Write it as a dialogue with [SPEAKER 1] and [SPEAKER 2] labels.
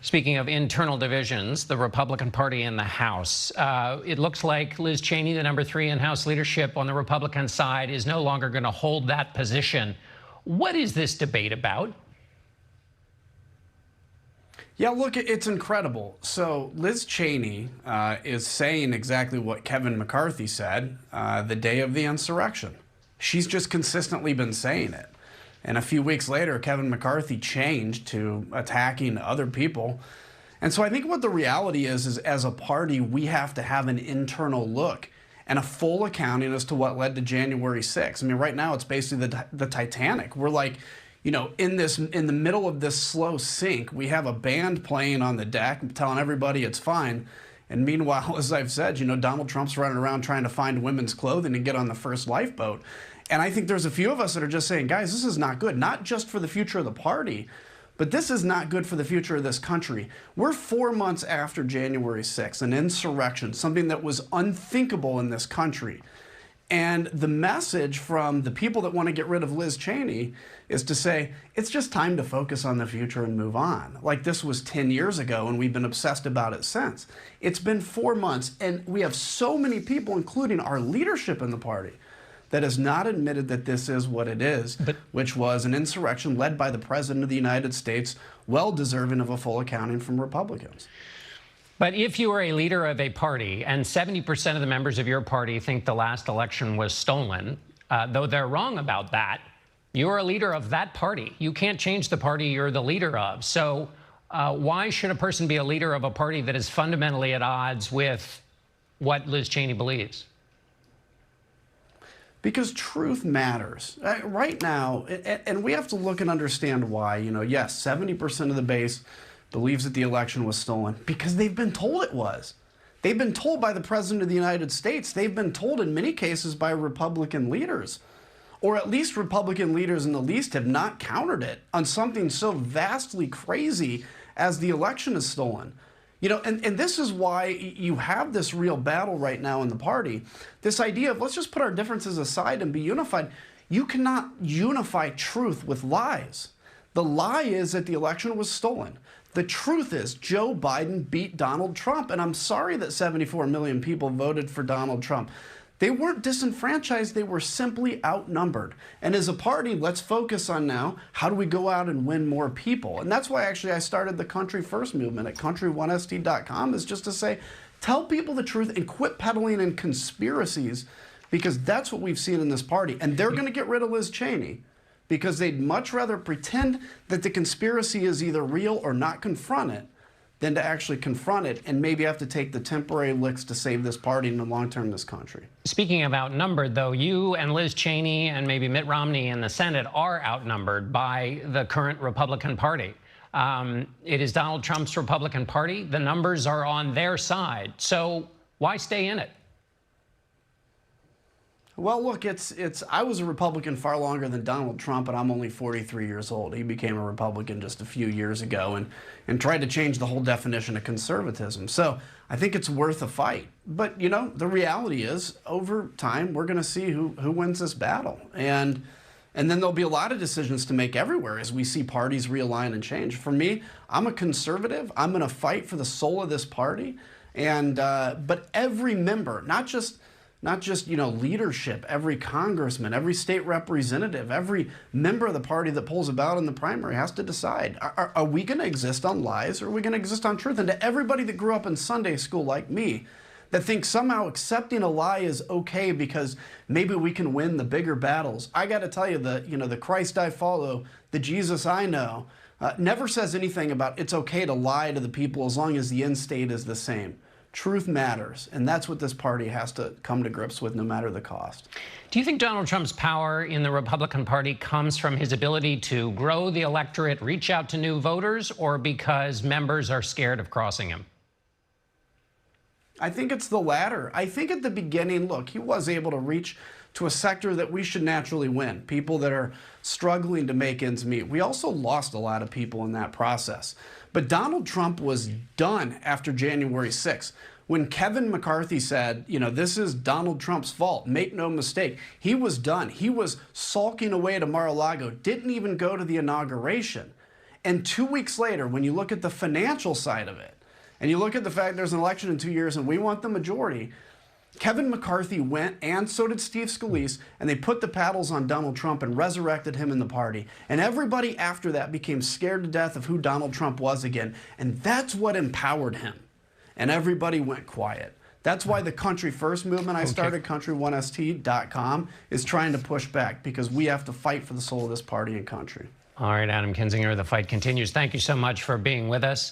[SPEAKER 1] Speaking of internal divisions, the Republican Party in the House, it looks like Liz Cheney, the #3 in House leadership on the Republican side, is no longer going to hold that position. What is this debate about?
[SPEAKER 2] Yeah, look, it's incredible. So Liz Cheney is saying exactly what Kevin McCarthy said the day of the insurrection. She's just consistently been saying it. And a few weeks later, Kevin McCarthy changed to attacking other people. And so I think what the reality is as a party, we have to have an internal look and a full accounting as to what led to January 6th. I mean, right now, it's basically the Titanic. We're like, you know, in the middle of this slow sink, we have a band playing on the deck telling everybody it's fine. And meanwhile, as I've said, you know, Donald Trump's running around trying to find women's clothing and get on the first lifeboat. And I think there's a few of us that are just saying, guys, this is not good, not just for the future of the party, but this is not good for the future of this country. We're 4 months after January 6th, an insurrection, something that was unthinkable in this country. And the message from the people that want to get rid of Liz Cheney is to say, it's just time to focus on the future and move on. Like this was 10 years ago, and we've been obsessed about it since. It's been 4 months, and we have so many people, including our leadership in the party, that has not admitted that this is what it is, which was an insurrection led by the President of the United States, well deserving of a full accounting from Republicans.
[SPEAKER 1] But if you are a leader of a party and 70% of the members of your party think the last election was stolen, though they're wrong about that, you're a leader of that party. You can't change the party you're the leader of. So why should a person be a leader of a party that is fundamentally at odds with what Liz Cheney believes?
[SPEAKER 2] Because truth matters. Right now, and we have to look and understand why. You know, yes, 70% of the base believes that the election was stolen because they've been told it was. They've been told by the President of the United States. They've been told in many cases by Republican leaders, or at least Republican leaders in the least have not countered it on something so vastly crazy as the election is stolen. You know, and this is why you have this real battle right now in the party. This idea of let's just put our differences aside and be unified. You cannot unify truth with lies. The lie is that the election was stolen. The truth is Joe Biden beat Donald Trump. And I'm sorry that 74 million people voted for Donald Trump. They weren't disenfranchised. They were simply outnumbered. And as a party, let's focus on now, how do we go out and win more people? And that's why actually I started the Country First movement at country1st.com, is just to say, tell people the truth and quit peddling in conspiracies, because that's what we've seen in this party. And they're going to get rid of Liz Cheney because they'd much rather pretend that the conspiracy is either real or not confront it than to actually confront it and maybe have to take the temporary licks to save this party in the long term, this country.
[SPEAKER 1] Speaking of outnumbered, though, you and Liz Cheney and maybe Mitt Romney in the Senate are outnumbered by the current Republican Party. It is Donald Trump's Republican Party. The numbers are on their side. So why stay in it?
[SPEAKER 2] Well, look, I was a Republican far longer than Donald Trump, and I'm only 43 years old. He became a Republican just a few years ago and tried to change the whole definition of conservatism. So I think it's worth a fight. But, you know, the reality is, over time, we're going to see who wins this battle. And then there'll be a lot of decisions to make everywhere as we see parties realign and change. For me, I'm a conservative. I'm going to fight for the soul of this party. And but every member, not just you know, leadership, every congressman, every state representative, every member of the party that pulls a ballot in the primary has to decide, are we going to exist on lies or are we going to exist on truth? And to everybody that grew up in Sunday school like me, that thinks somehow accepting a lie is okay because maybe we can win the bigger battles, I got to tell you, the Christ I follow, the Jesus I know, never says anything about it's okay to lie to the people as long as the end state is the same. Truth matters, and that's what this party has to come to grips with, no matter the cost.
[SPEAKER 1] Do you think Donald Trump's power in the Republican Party comes from his ability to grow the electorate, reach out to new voters, or because members are scared of crossing him?
[SPEAKER 2] I think it's the latter. I think at the beginning, look, he was able to reach to a sector that we should naturally win, people that are struggling to make ends meet. We also lost a lot of people in that process. But Donald Trump was done after January 6th. When Kevin McCarthy said, you know, this is Donald Trump's fault, make no mistake, he was done. He was sulking away to Mar-a-Lago, didn't even go to the inauguration. And 2 weeks later, when you look at the financial side of it, and you look at the fact there's an election in 2 years and we want the majority, Kevin McCarthy went, and so did Steve Scalise, and they put the paddles on Donald Trump and resurrected him in the party. And everybody after that became scared to death of who Donald Trump was again. And that's what empowered him. And everybody went quiet. That's why the Country First movement I started, country1st.com, is trying to push back, because we have to fight for the soul of this party and country.
[SPEAKER 1] All right, Adam Kinzinger, the fight continues. Thank you so much for being with us.